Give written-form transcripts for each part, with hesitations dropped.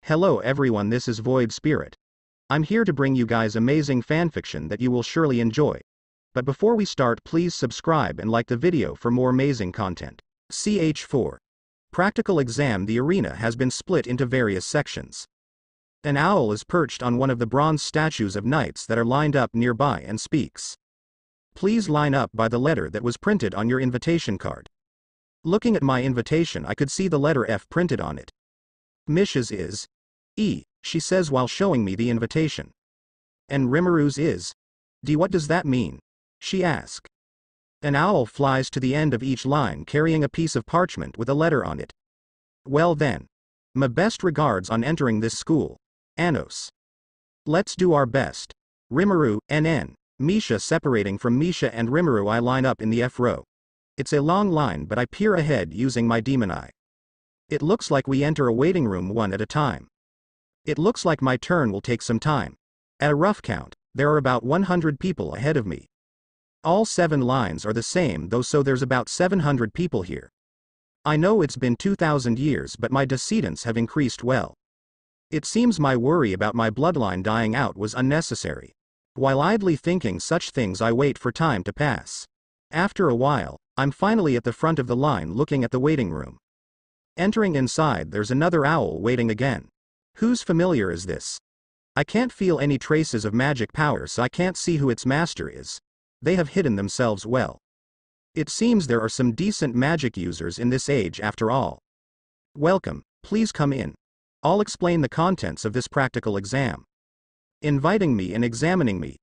Hello everyone, this is Void Spirit. I'm here to bring you guys amazing fanfiction that you will surely enjoy. But before we start, please subscribe and like the video for more amazing content. CH4. Practical exam. The arena has been split into various sections. An owl is perched on one of the bronze statues of knights that are lined up nearby and speaks. Please line up by the letter that was printed on your invitation card. Looking at my invitation, I could see the letter F printed on it. Misha's is E, she says while showing me the invitation. And Rimaru's is D. What does that mean? She asks. An owl flies to the end of each line carrying a piece of parchment with a letter on it. Well then. My best regards on entering this school. Anos. Let's do our best. Rimaru, NN. Misha. Separating from Misha and Rimaru, I line up in the F row. It's a long line, but I peer ahead using my demon eye. It looks like we enter a waiting room one at a time. It looks like my turn will take some time. At a rough count, there are about 100 people ahead of me. All 7 lines are the same though, so there's about 700 people here. I know it's been 2,000 years, but my descendants have increased well. It seems my worry about my bloodline dying out was unnecessary. While idly thinking such things, I wait for time to pass. After a while, I'm finally at the front of the line looking at the waiting room. Entering inside, there's another owl waiting again. Whose familiar is this? I can't feel any traces of magic power, so I can't see who its master is. They have hidden themselves well. It seems there are some decent magic users in this age after all. Welcome, please come in. I'll explain the contents of this practical exam. Inviting me and examining me.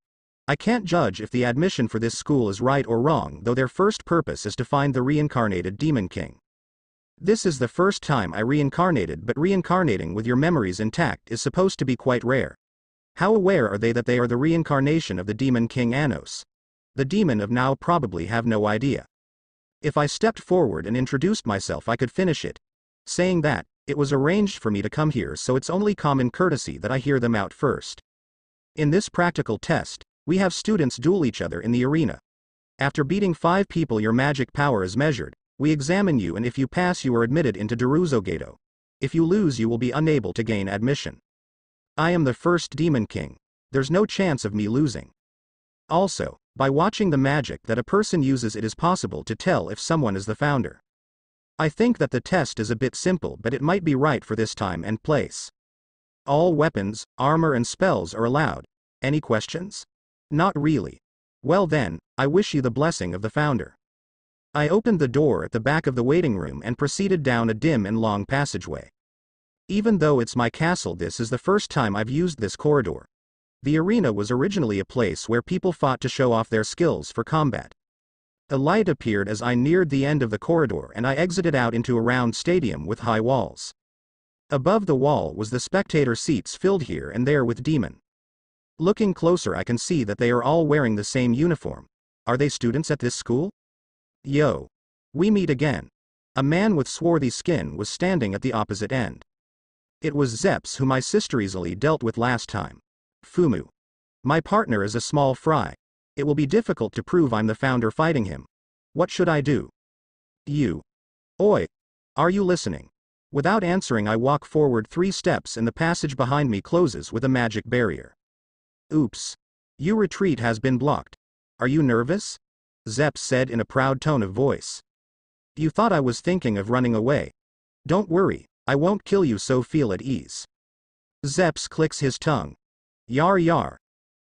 I can't judge if the admission for this school is right or wrong, though their first purpose is to find the reincarnated Demon King. This is the first time I reincarnated, but reincarnating with your memories intact is supposed to be quite rare. How aware are they that they are the reincarnation of the Demon King Anos? The demon of now probably have no idea. If I stepped forward and introduced myself, I could finish it. Saying that, it was arranged for me to come here, so it's only common courtesy that I hear them out first. In this practical test, we have students duel each other in the arena. After beating 5 people, your magic power is measured. We examine you, and if you pass, you are admitted into Daruzogato. If you lose, you will be unable to gain admission. I am the first Demon King. There's no chance of me losing. Also, by watching the magic that a person uses, it is possible to tell if someone is the founder. I think that the test is a bit simple, but it might be right for this time and place. All weapons, armor and spells are allowed. Any questions? Not really. Well then, I wish you the blessing of the founder. I opened the door at the back of the waiting room and proceeded down a dim and long passageway. Even though it's my castle, this is the first time I've used this corridor. The arena was originally a place where people fought to show off their skills for combat. A light appeared as I neared the end of the corridor, and I exited out into a round stadium with high walls. Above the wall was the spectator seats, filled here and there with demon. Looking closer, I can see that they are all wearing the same uniform. Are they students at this school? Yo. We meet again. A man with swarthy skin was standing at the opposite end. It was Zeps, whom my sister easily dealt with last time. Fumu. My partner is a small fry. It will be difficult to prove I'm the founder fighting him. What should I do? You. Oi. Are you listening? Without answering, I walk forward 3 steps and the passage behind me closes with a magic barrier. Oops. Your retreat has been blocked. Are you nervous? Zeps said in a proud tone of voice. You thought I was thinking of running away. Don't worry, I won't kill you, so feel at ease. Zeps clicks his tongue. Yar yar.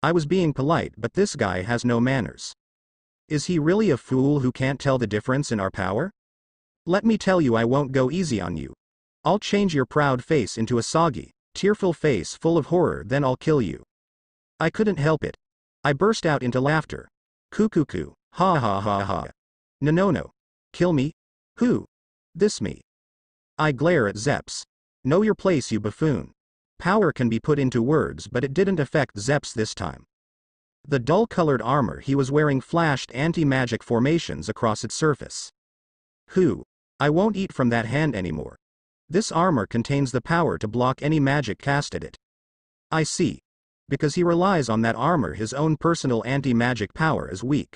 I was being polite, but this guy has no manners. Is he really a fool who can't tell the difference in our power? Let me tell you, I won't go easy on you. I'll change your proud face into a soggy, tearful face full of horror, then I'll kill you. I couldn't help it. I burst out into laughter. Cuckoo. Ha ha ha ha. No. Kill me? Who? This me. I glare at Zeps. Know your place, you buffoon. Power can be put into words, but it didn't affect Zeps this time. The dull-colored armor he was wearing flashed anti-magic formations across its surface. Who? I won't eat from that hand anymore. This armor contains the power to block any magic cast at it. I see. Because he relies on that armor, his own personal anti-magic power is weak.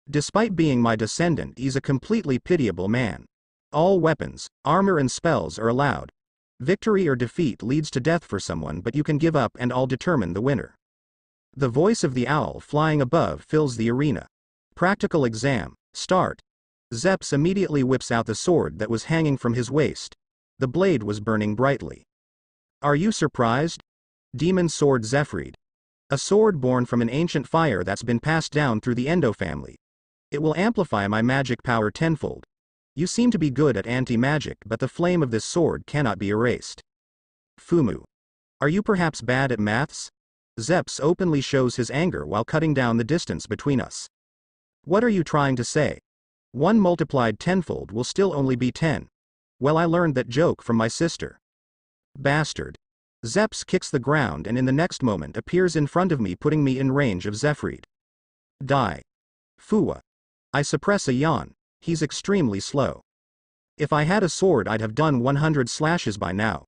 Despite being my descendant, he's a completely pitiable man. All weapons, armor and spells are allowed. Victory or defeat leads to death for someone, but you can give up and I'll determine the winner. The voice of the owl flying above fills the arena. Practical exam, start. Zeps immediately whips out the sword that was hanging from his waist. The blade was burning brightly. Are you surprised? Demon Sword Zephrid. A sword born from an ancient fire that's been passed down through the Endo family. It will amplify my magic power tenfold. You seem to be good at anti-magic, but the flame of this sword cannot be erased. Fumu. Are you perhaps bad at maths? Zeps openly shows his anger while cutting down the distance between us. What are you trying to say? 1 multiplied tenfold will still only be 10. Well, I learned that joke from my sister. Bastard. Zeps kicks the ground and in the next moment appears in front of me, putting me in range of Zephrid. Die. Fuwa. I suppress a yawn. He's extremely slow. If I had a sword, I'd have done 100 slashes by now.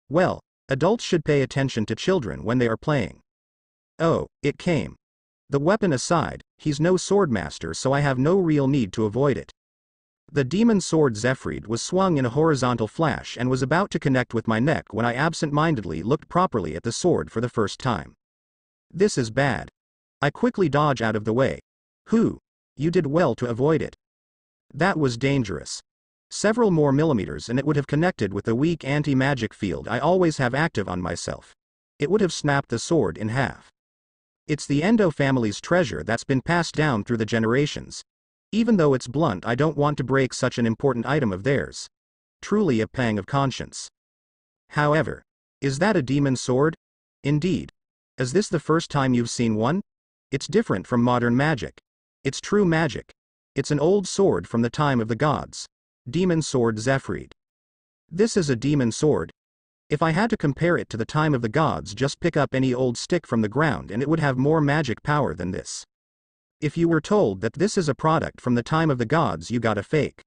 Well, adults should pay attention to children when they are playing. Oh, it came. The weapon aside, he's no swordmaster, so I have no real need to avoid it. The demon sword Zephrid was swung in a horizontal flash and was about to connect with my neck when I absent-mindedly looked properly at the sword for the first time. This is bad. I quickly dodge out of the way. You did well to avoid it. That was dangerous. Several more millimeters and it would have connected with the weak anti-magic field I always have active on myself. It would have snapped the sword in half. It's the Endo family's treasure that's been passed down through the generations. Even though it's blunt, I don't want to break such an important item of theirs. Truly a pang of conscience. However, is that a demon sword? Indeed. Is this the first time you've seen one? It's different from modern magic. It's true magic. It's an old sword from the time of the gods. Demon sword Zephrid. This is a demon sword. If I had to compare it to the time of the gods, just pick up any old stick from the ground and it would have more magic power than this. If you were told that this is a product from the time of the gods, you got a fake.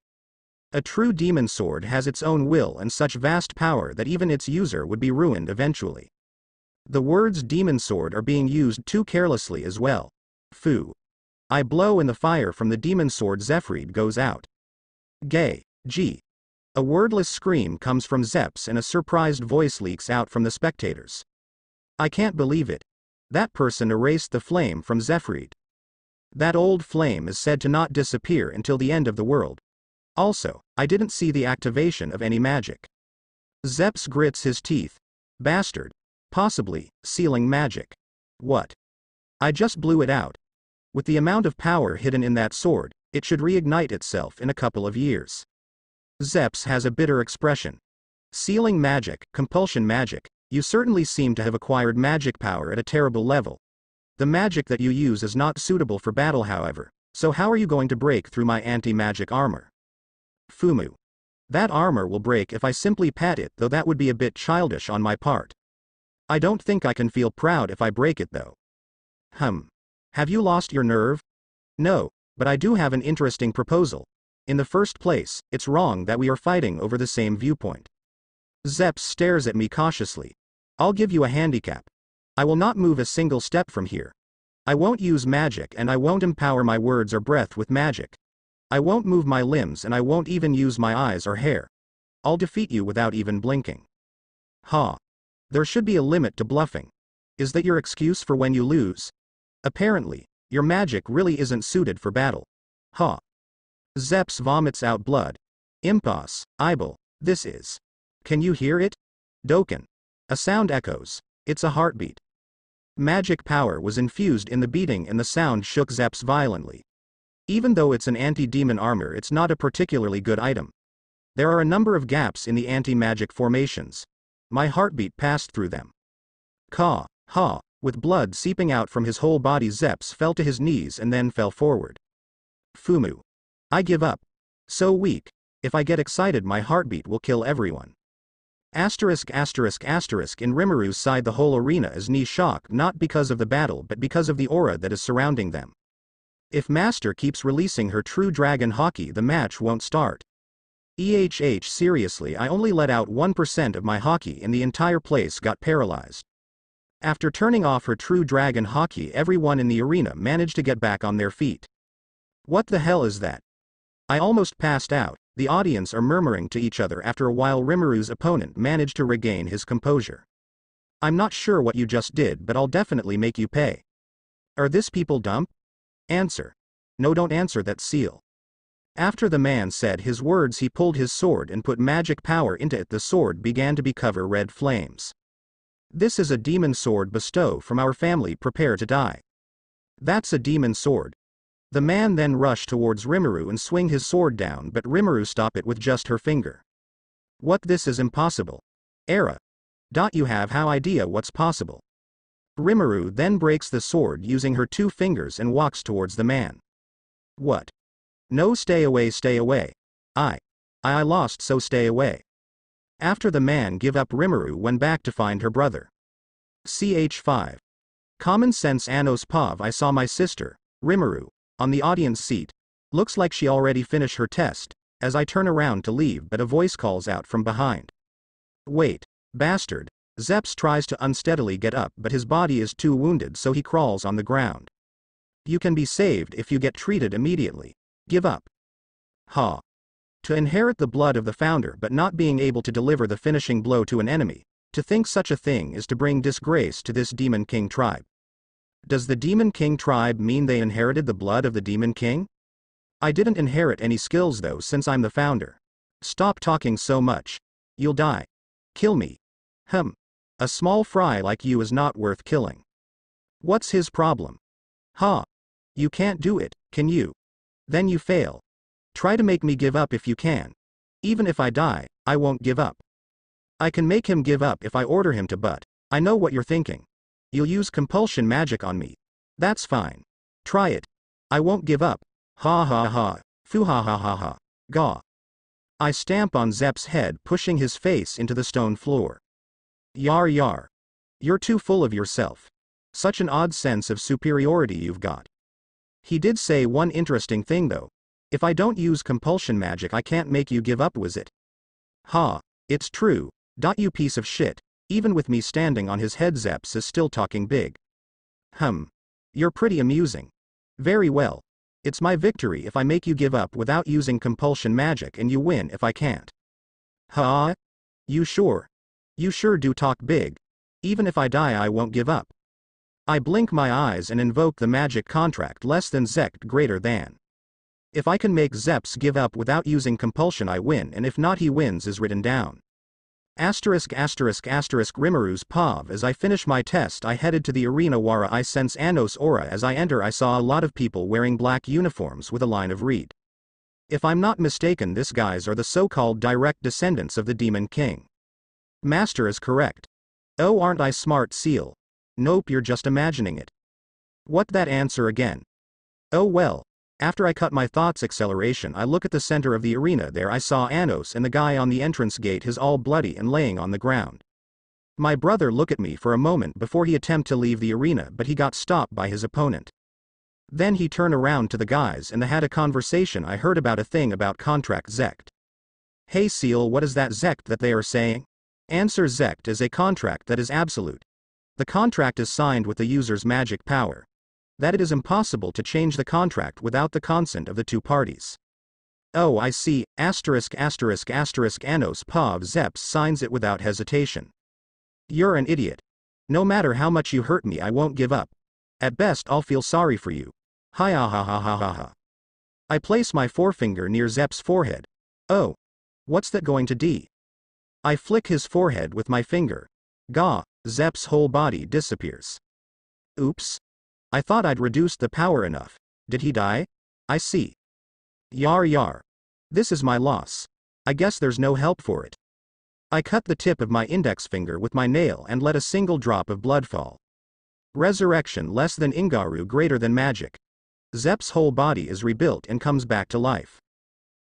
A true demon sword has its own will and such vast power that even its user would be ruined eventually. The words demon sword are being used too carelessly as well. Fu. I blow and the fire from the demon sword Zephrid goes out. Gay. Gee. A wordless scream comes from Zeps and a surprised voice leaks out from the spectators. I can't believe it. That person erased the flame from Zephrid. That old flame is said to not disappear until the end of the world. Also, I didn't see the activation of any magic. Zeps grits his teeth. Bastard. Possibly, sealing magic. What? I just blew it out. With the amount of power hidden in that sword, it should reignite itself in a couple of years. Zeps has a bitter expression. Sealing magic, compulsion magic, you certainly seem to have acquired magic power at a terrible level. The magic that you use is not suitable for battle, however, so how are you going to break through my anti-magic armor? Fumu. That armor will break if I simply pat it, though that would be a bit childish on my part. I don't think I can feel proud if I break it though. Have you lost your nerve? No, but I do have an interesting proposal. In the first place, it's wrong that we are fighting over the same viewpoint. Zeps stares at me cautiously. I'll give you a handicap. I will not move a single step from here. I won't use magic and I won't empower my words or breath with magic. I won't move my limbs and I won't even use my eyes or hair. I'll defeat you without even blinking. Ha. There should be a limit to bluffing. Is that your excuse for when you lose? Apparently, your magic really isn't suited for battle. Ha. Zeps vomits out blood. Impas, Ibel, this is. Can you hear it? Doken. A sound echoes. It's a heartbeat. Magic power was infused in the beating and the sound shook Zeps violently. Even though it's an anti-demon armor, it's not a particularly good item. There are a number of gaps in the anti-magic formations. My heartbeat passed through them. Caw, ha, with blood seeping out from his whole body, Zeps fell to his knees and then fell forward. Fumu. I give up. So weak. If I get excited, my heartbeat will kill everyone. Asterisk asterisk asterisk. In Rimmeru's side, the whole arena is knee shocked, not because of the battle but because of the aura that is surrounding them. If Master keeps releasing her true dragon haki, the match won't start. Seriously, I only let out 1% of my haki and the entire place got paralyzed. After turning off her true dragon haki, everyone in the arena managed to get back on their feet. What the hell is that? I almost passed out. The audience are murmuring to each other. After a while Rimuru's opponent managed to regain his composure. I'm not sure what you just did, but I'll definitely make you pay. Are this people dumb? Answer. No, don't answer that, Seal. After the man said his words, he pulled his sword and put magic power into it. The sword began to cover red flames. This is a demon sword bestow from our family. Prepare to die. That's a demon sword. The man then rushed towards Rimuru and swing his sword down, but Rimuru stopped it with just her finger. What? This is impossible. Era. You have how idea what's possible. Rimuru then breaks the sword using her 2 fingers and walks towards the man. What? No, stay away, stay away. I lost, so stay away. After the man give up, Rimuru went back to find her brother. Ch5. Common sense Anos Pav. I saw my sister, Rimuru, on the audience seat. Looks like she already finished her test, as I turn around to leave, but a voice calls out from behind. Wait, bastard. Zeps tries to unsteadily get up, but his body is too wounded, so he crawls on the ground. You can be saved if you get treated immediately. Give up. Ha. To inherit the blood of the founder but not being able to deliver the finishing blow to an enemy, to think such a thing is to bring disgrace to this Demon King tribe. Does the Demon King tribe mean they inherited the blood of the Demon King? I didn't inherit any skills though, since I'm the founder. Stop talking so much. You'll die. Kill me. A small fry like you is not worth killing. What's his problem? Ha. You can't do it, can you? Then you fail. Try to make me give up if you can. Even if I die, I won't give up. I can make him give up if I order him to, but I know what you're thinking. You'll use compulsion magic on me. That's fine. Try it. I won't give up. Ha ha ha. Foo ha ha ha ha. Gaw. I stamp on Zep's head, pushing his face into the stone floor. Yar yar. You're too full of yourself. Such an odd sense of superiority you've got. He did say one interesting thing though. If I don't use compulsion magic, I can't make you give up, was it? Ha. It's true. You piece of shit. Even with me standing on his head, Zeps is still talking big. You're pretty amusing. Very well. It's my victory if I make you give up without using compulsion magic, and you win if I can't. Ha? You sure? You sure do talk big. Even if I die, I won't give up. I blink my eyes and invoke the magic contract less than Zect greater than. If I can make Zeps give up without using compulsion, I win, and if not, he wins, is written down. Asterisk asterisk asterisk Rimuru's Pav. As I finish my test, I headed to the arena. Wara. I sense Anos aura. As I enter, I saw a lot of people wearing black uniforms with a line of read. If I'm not mistaken, these guys are the so-called direct descendants of the Demon King. Master is correct. Oh, aren't I smart, Seal? Nope, you're just imagining it. What, that answer again? Oh well. After I cut my thoughts acceleration, I look at the center of the arena. There I saw Anos and the guy on the entrance gate, his all bloody and laying on the ground. My brother looked at me for a moment before he attempted to leave the arena, but he got stopped by his opponent. Then he turned around to the guys and they had a conversation. I heard about a thing about contract Zect. Hey Seal, what is that Zect that they are saying? Answer. Zect is a contract that is absolute. The contract is signed with the user's magic power. That it is impossible to change the contract without the consent of the 2 parties. Oh, I see. Asterisk asterisk asterisk Anos Pav. Zeps signs it without hesitation. You're an idiot. No matter how much you hurt me, I won't give up. At best, I'll feel sorry for you. Hi ha ha ha ha ha ha. I place my forefinger near Zeps' forehead. Oh. What's that going to do? I flick his forehead with my finger. Gah, Zeps' whole body disappears. Oops. I thought I'd reduced the power enough. Did he die? I see. Yar yar. This is my loss. I guess there's no help for it. I cut the tip of my index finger with my nail and let a single drop of blood fall. Resurrection less than Ingaru greater than magic. Zeps' whole body is rebuilt and comes back to life.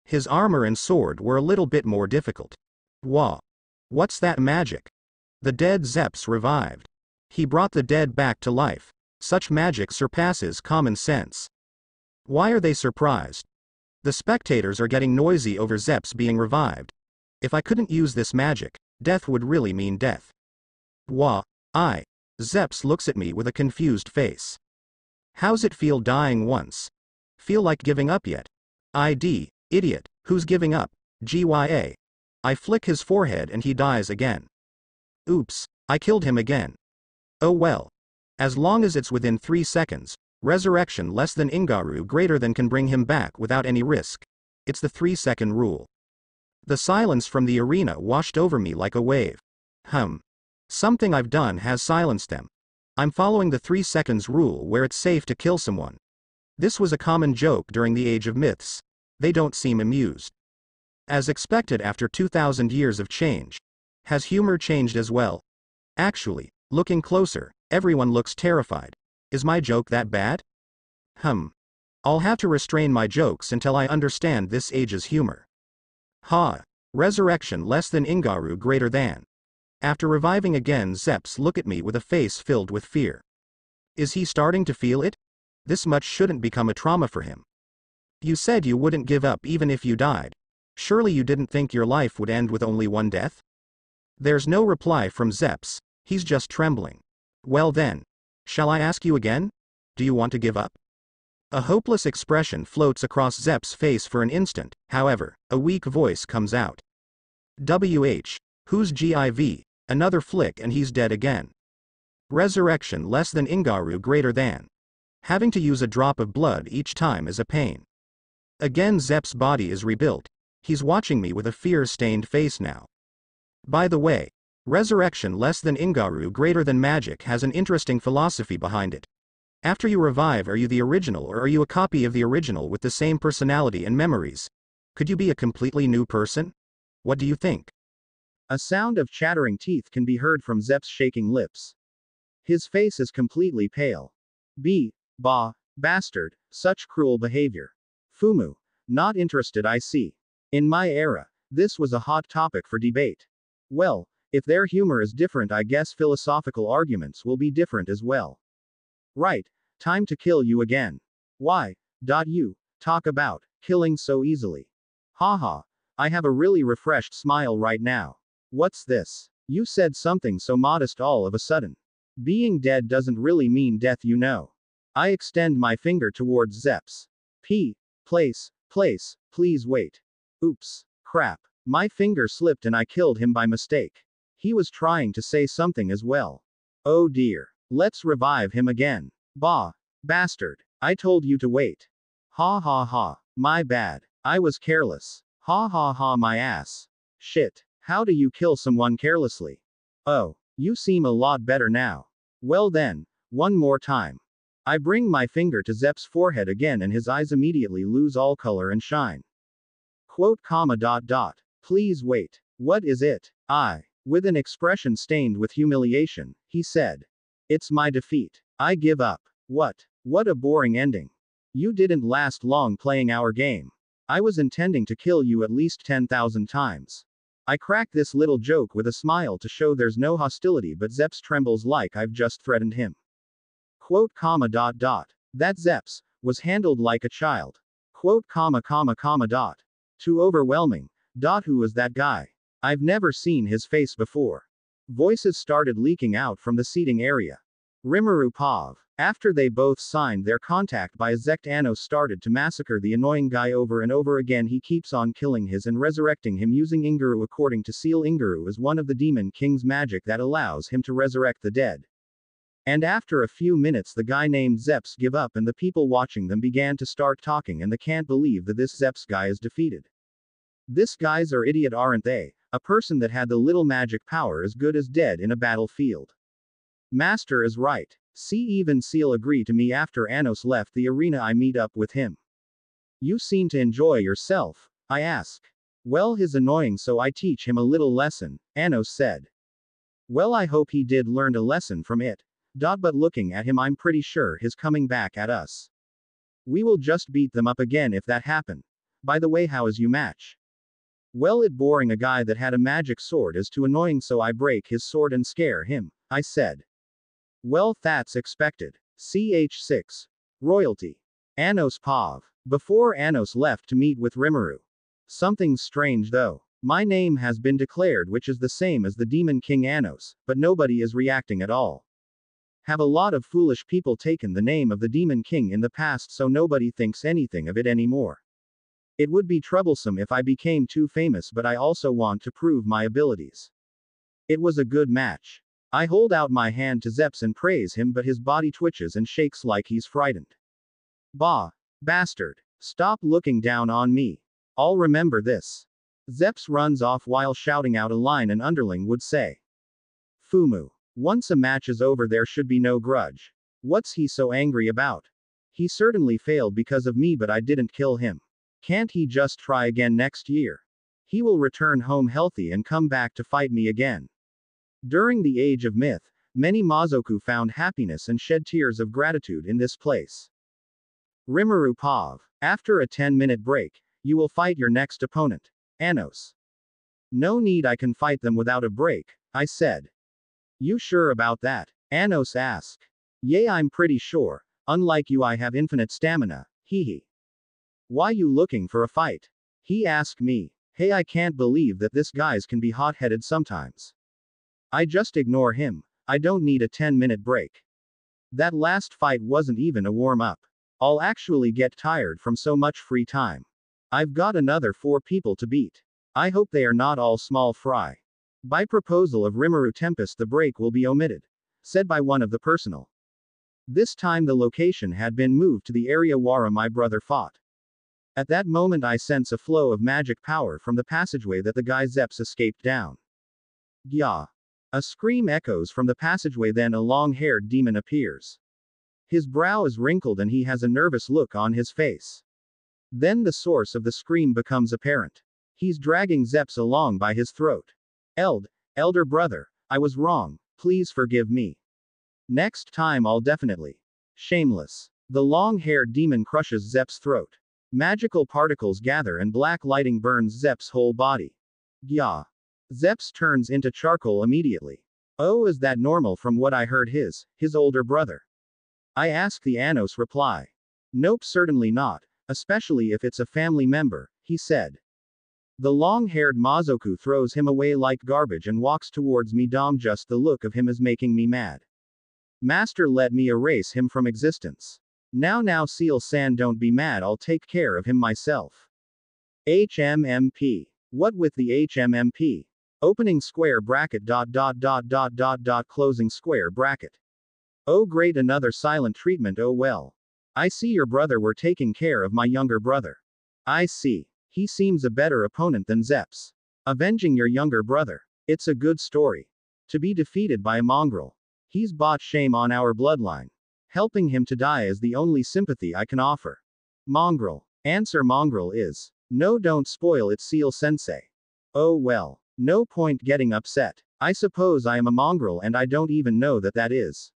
His armor and sword were a little bit more difficult. Wah. What's that magic? The dead Zeps revived. He brought the dead back to life. Such magic surpasses common sense. Why are they surprised? The spectators are getting noisy over Zeps being revived. If I couldn't use this magic, death would really mean death. Wah. Zeps looks at me with a confused face. How's it feel dying once? Feel like giving up yet? Idiot. Who's giving up? GYA. I flick his forehead and he dies again. Oops, I killed him again. Oh well. As long as it's within 3 seconds, resurrection less than Ingaru greater than can bring him back without any risk. It's the 3-second rule. The silence from the arena washed over me like a wave. Something I've done has silenced them. I'm following the 3 seconds rule where it's safe to kill someone. This was a common joke during the Age of Myths. They don't seem amused. As expected after 2,000 years of change. Has humor changed as well? Actually, looking closer, everyone looks terrified. Is my joke that bad? I'll have to restrain my jokes until I understand this age's humor. Resurrection less than Ingaru greater than. After reviving again, Zeps look at me with a face filled with fear. Is he starting to feel it? This much shouldn't become a trauma for him. You said you wouldn't give up even if you died. Surely you didn't think your life would end with only one death? There's no reply from Zeps, he's just trembling. Well then. Shall I ask you again? Do you want to give up? A hopeless expression floats across Zeps' face for an instant, however, a weak voice comes out. Who's GIV? Another flick and he's dead again. Resurrection less than Ingaru greater than. Having to use a drop of blood each time is a pain. Again Zeps' body is rebuilt. He's watching me with a fear-stained face now. By the way, resurrection less than Ingaru greater than magic has an interesting philosophy behind it. After you revive, are you the original or are you a copy of the original with the same personality and memories? Could you be a completely new person? What do you think? A sound of chattering teeth can be heard from Zeps' shaking lips. His face is completely pale. Bastard, such cruel behavior. Fumu, not interested I see. In my era, this was a hot topic for debate. Well, if their humor is different, I guess philosophical arguments will be different as well. Right, time to kill you again. Why, you talk about killing so easily. Haha, I have a really refreshed smile right now. What's this? You said something so modest all of a sudden. Being dead doesn't really mean death, you know. I extend my finger towards Zeps. Please wait. Oops, crap. My finger slipped and I killed him by mistake. He was trying to say something as well. Oh dear. Let's revive him again. Bastard. I told you to wait. Ha, my bad. I was careless. Ha, my ass. Shit. How do you kill someone carelessly? Oh, you seem a lot better now. Well then, one more time. I bring my finger to Zeps' forehead again and his eyes immediately lose all color and shine. Please wait. What is it? With an expression stained with humiliation, he said. It's my defeat. I give up. What a boring ending. You didn't last long playing our game. I was intending to kill you at least 10,000 times. I crack this little joke with a smile to show there's no hostility, but Zeps trembles like I've just threatened him. That Zeps was handled like a child. Too overwhelming. Who is that guy? I've never seen his face before. Voices started leaking out from the seating area. Rimuru Pav. After they both signed their contact by Zect, Anos started to massacre the annoying guy over and over again. He keeps on killing his and resurrecting him using Ingaru. According to Seal, Ingaru is one of the Demon King's magic that allows him to resurrect the dead. And after a few minutes the guy named Zeps give up and the people watching them began to start talking and they can't believe that this Zeps guy is defeated. This guys are idiot, aren't they? A person that had the little magic power is good as dead in a battlefield. Master is right. See, even Seal agree to me. After Anos left the arena I meet up with him. You seem to enjoy yourself, I ask. Well, he's annoying so I teach him a little lesson, Anos said. Well, I hope he did learn a lesson from it. But looking at him I'm pretty sure he's coming back at us. We will just beat them up again if that happen. By the way, how is you match? Well, it boring. A guy that had a magic sword is too annoying so I break his sword and scare him, I said. Well, that's expected. CH6. Royalty. Anos Pav. Before Anos left to meet with Rimuru. Something's strange though. My name has been declared, which is the same as the Demon King Anos, but nobody is reacting at all. Have a lot of foolish people taken the name of the Demon King in the past so nobody thinks anything of it anymore. It would be troublesome if I became too famous, but I also want to prove my abilities. It was a good match. I hold out my hand to Zeps and praise him, but his body twitches and shakes like he's frightened. Bah! Bastard! Stop looking down on me. I'll remember this. Zeps runs off while shouting out a line an underling would say. Fumu. Once a match is over, there should be no grudge. What's he so angry about? He certainly failed because of me, but I didn't kill him. Can't he just try again next year? He will return home healthy and come back to fight me again. During the Age of Myth, many Mazoku found happiness and shed tears of gratitude in this place. Rimuru Pav. After a 10-minute break, you will fight your next opponent. Anos. No need, I can fight them without a break, I said. You sure about that? Anos asked. Yeah, I'm pretty sure. Unlike you, I have infinite stamina. Hehe. Why you looking for a fight? He asked me. Hey, I can't believe that this guys can be hot-headed sometimes. I just ignore him. I don't need a 10-minute break. That last fight wasn't even a warm-up. I'll actually get tired from so much free time. I've got another 4 people to beat. I hope they are not all small fry. By proposal of Rimuru Tempest, the break will be omitted. Said by one of the personal. This time the location had been moved to the area where my brother fought. At that moment I sense a flow of magic power from the passageway that the guy Zeps escaped down. Gya. A scream echoes from the passageway, then a long-haired demon appears. His brow is wrinkled and he has a nervous look on his face. Then the source of the scream becomes apparent. He's dragging Zeps along by his throat. Elder brother, I was wrong, please forgive me. Next time I'll definitely. Shameless. The long-haired demon crushes Zeps' throat. Magical particles gather and black lighting burns Zeps' whole body. Gya. Zeps turns into charcoal immediately. Oh, is that normal? From what I heard, his older brother. I ask, the Anos reply. Nope, certainly not, especially if it's a family member, he said. The long-haired Mazoku throws him away like garbage and walks towards me. Just the look of him is making me mad. Master, let me erase him from existence. Now Seal-san, don't be mad, I'll take care of him myself. HMMP. What with the HMMP? Opening square bracket ... closing square bracket. Oh great, another silent treatment. Oh well. I see your brother were taking care of my younger brother. I see. He seems a better opponent than Zeps. Avenging your younger brother. It's a good story. To be defeated by a mongrel. He's brought shame on our bloodline. Helping him to die is the only sympathy I can offer. Mongrel. Answer, mongrel is. No, don't spoil it, Seal-sensei. Oh well. No point getting upset. I suppose I am a mongrel and I don't even know that is.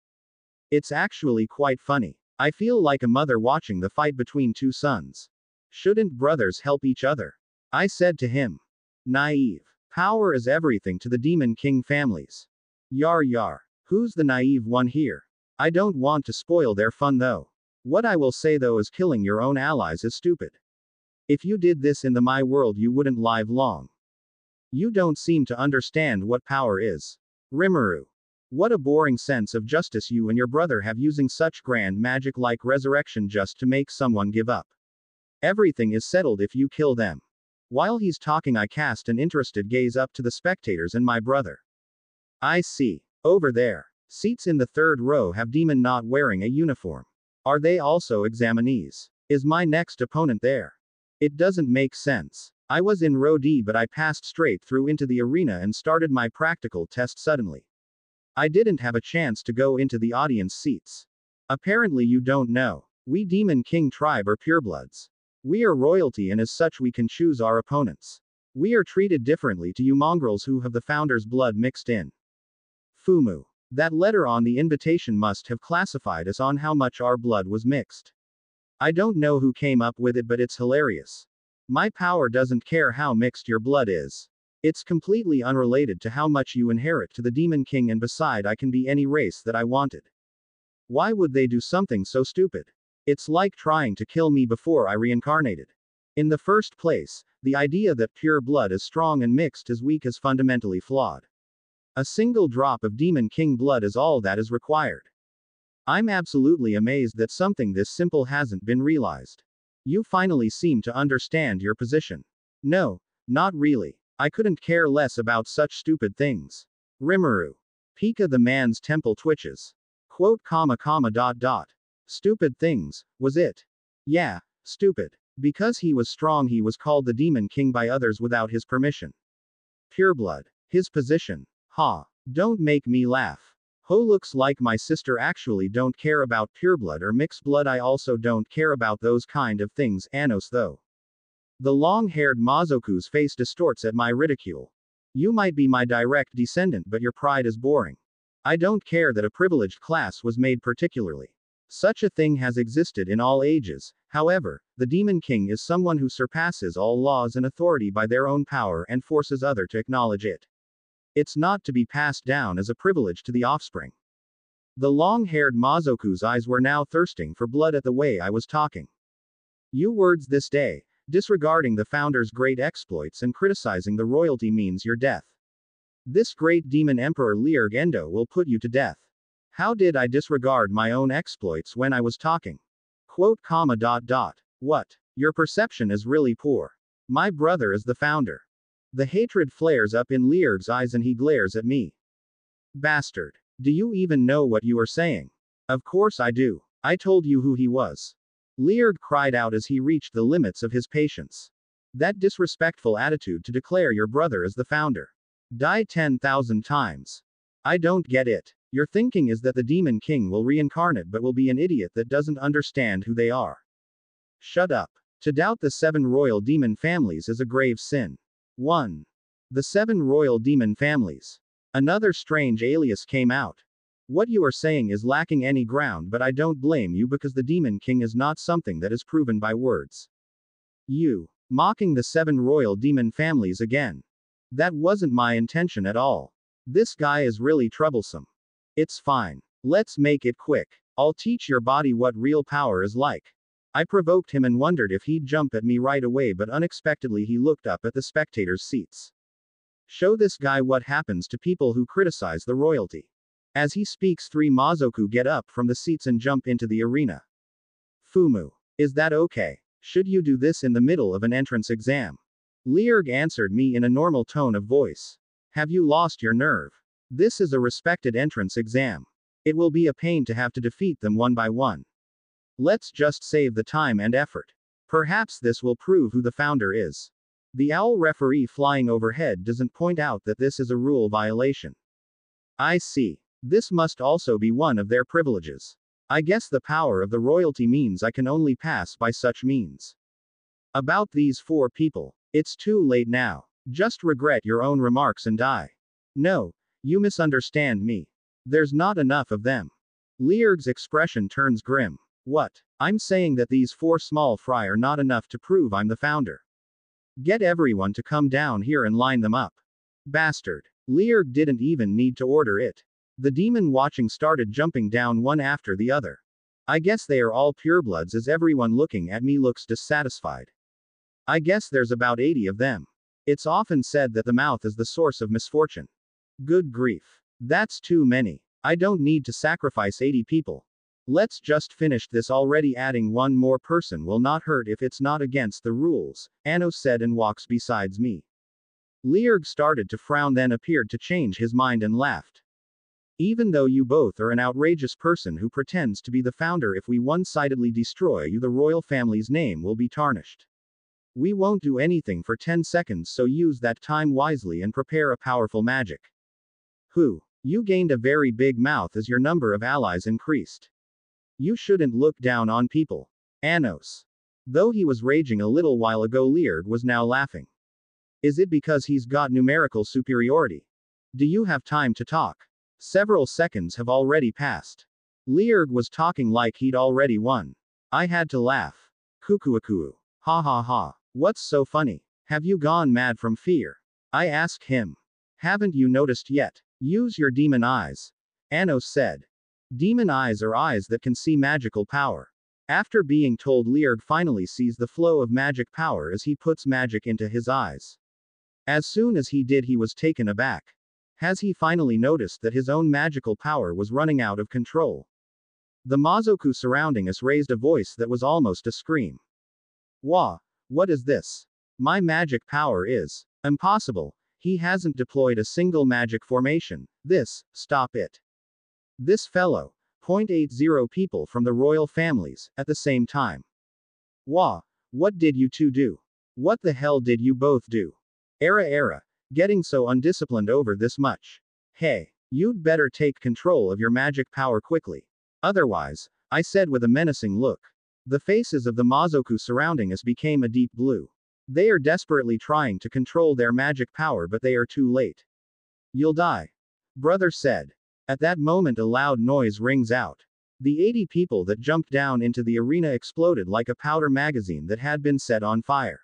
It's actually quite funny. I feel like a mother watching the fight between 2 sons. Shouldn't brothers help each other? I said to him. Naive. Power is everything to the Demon King families. Yar. Who's the naive one here? I don't want to spoil their fun though. What I will say though is killing your own allies is stupid. If you did this in my world you wouldn't live long. You don't seem to understand what power is. Rimuru. What a boring sense of justice you and your brother have, using such grand magic like resurrection just to make someone give up. Everything is settled if you kill them. While he's talking I cast an interested gaze up to the spectators and my brother. I see. Over there. Seats in the 3rd row have demon not wearing a uniform. Are they also examinees? Is my next opponent there? It doesn't make sense. I was in row D but I passed straight through into the arena and started my practical test suddenly. I didn't have a chance to go into the audience seats. Apparently you don't know. We Demon King tribe are purebloods. We are royalty and as such we can choose our opponents. We are treated differently to you mongrels who have the founder's blood mixed in. Fumu. That letter on the invitation must have classified us on how much our blood was mixed. I don't know who came up with it but it's hilarious. My power doesn't care how mixed your blood is. It's completely unrelated to how much you inherit to the Demon King, and beside I can be any race that I wanted. Why would they do something so stupid? It's like trying to kill me before I reincarnated. In the first place, the idea that pure blood is strong and mixed is weak is fundamentally flawed. A single drop of Demon King blood is all that is required. I'm absolutely amazed that something this simple hasn't been realized. You finally seem to understand your position. No, not really. I couldn't care less about such stupid things. Rimuru. Pika the man's temple twitches. Quote comma comma dot dot. Stupid things, was it? Yeah, stupid. Because he was strong he was called the Demon King by others without his permission. Pureblood. His position. Ha. Don't make me laugh. Ho looks like my sister actually don't care about pureblood or mixed blood. I also don't care about those kind of things, Anos though. The long-haired Mazoku's face distorts at my ridicule. You might be my direct descendant but your pride is boring. I don't care that a privileged class was made particularly. Such a thing has existed in all ages. However, the Demon King is someone who surpasses all laws and authority by their own power and forces others to acknowledge it. It's not to be passed down as a privilege to the offspring. The long-haired Mazoku's eyes were now thirsting for blood at the way I was talking. You words this day, disregarding the founder's great exploits and criticizing the royalty means your death. This great demon emperor Liurg Endo will put you to death. How did I disregard my own exploits when I was talking? Quote comma dot dot. What? Your perception is really poor. My brother is the founder. The hatred flares up in Liurg's eyes and he glares at me. Bastard. Do you even know what you are saying? Of course I do. I told you who he was. Liurg cried out as he reached the limits of his patience. That disrespectful attitude to declare your brother as the founder. Die 10,000 times. I don't get it. Your thinking is that the Demon King will reincarnate but will be an idiot that doesn't understand who they are. Shut up. To doubt the 7 royal demon families is a grave sin. 1. The 7 royal demon families. Another strange alias came out. What you are saying is lacking any ground but I don't blame you because the Demon King is not something that is proven by words. You. Mocking the 7 royal demon families again. That wasn't my intention at all. This guy is really troublesome. It's fine. Let's make it quick. I'll teach your body what real power is like. I provoked him and wondered if he'd jump at me right away but unexpectedly he looked up at the spectators' seats. Show this guy what happens to people who criticize the royalty. As he speaks 3 Mazoku get up from the seats and jump into the arena. Fumu. Is that okay? Should you do this in the middle of an entrance exam? Liurg answered me in a normal tone of voice. Have you lost your nerve? This is a respected entrance exam. It will be a pain to have to defeat them one by one. Let's just save the time and effort. Perhaps this will prove who the founder is. The owl referee flying overhead doesn't point out that this is a rule violation. I see. This must also be one of their privileges. I guess the power of the royalty means I can only pass by such means. About these 4 people. It's too late now. Just regret your own remarks and die. No. You misunderstand me. There's not enough of them. Liurg's expression turns grim. What? I'm saying that these 4 small fry are not enough to prove I'm the founder. Get everyone to come down here and line them up. Bastard. Liurg didn't even need to order it. The demon watching started jumping down one after the other. I guess they are all purebloods as everyone looking at me looks dissatisfied. I guess there's about 80 of them. It's often said that the mouth is the source of misfortune. Good grief. That's too many. I don't need to sacrifice 80 people. Let's just finish this already. Adding one more person will not hurt if it's not against the rules, Anos said and walks besides me. Liurg started to frown then appeared to change his mind and laughed. Even though you both are an outrageous person who pretends to be the founder, if we one-sidedly destroy you the royal family's name will be tarnished. We won't do anything for 10 seconds so use that time wisely and prepare a powerful magic. Who? You gained a very big mouth as your number of allies increased. You shouldn't look down on people. Anos. Though he was raging a little while ago, Liurg was now laughing. Is it because he's got numerical superiority? Do you have time to talk? Several seconds have already passed. Liurg was talking like he'd already won. I had to laugh. Kukuakuu. Ha ha ha. What's so funny? Have you gone mad from fear? I asked him. Haven't you noticed yet? Use your demon eyes. Anos said. Demon eyes are eyes that can see magical power. After being told, Liurg finally sees the flow of magic power as he puts magic into his eyes. As soon as he did, he was taken aback. Has he finally noticed that his own magical power was running out of control? The Mazoku surrounding us raised a voice that was almost a scream. Wah, what is this? My magic power is impossible. He hasn't deployed a single magic formation. Stop it. This fellow. 0.80 people from the royal families, at the same time. Wah, what did you two do? What the hell did you both do? Era. Getting so undisciplined over this much. Hey, you'd better take control of your magic power quickly. Otherwise, I said with a menacing look. The faces of the Mazoku surrounding us became a deep blue. They are desperately trying to control their magic power, but they are too late. You'll die. Brother said. At that moment, a loud noise rings out. The 80 people that jumped down into the arena exploded like a powder magazine that had been set on fire.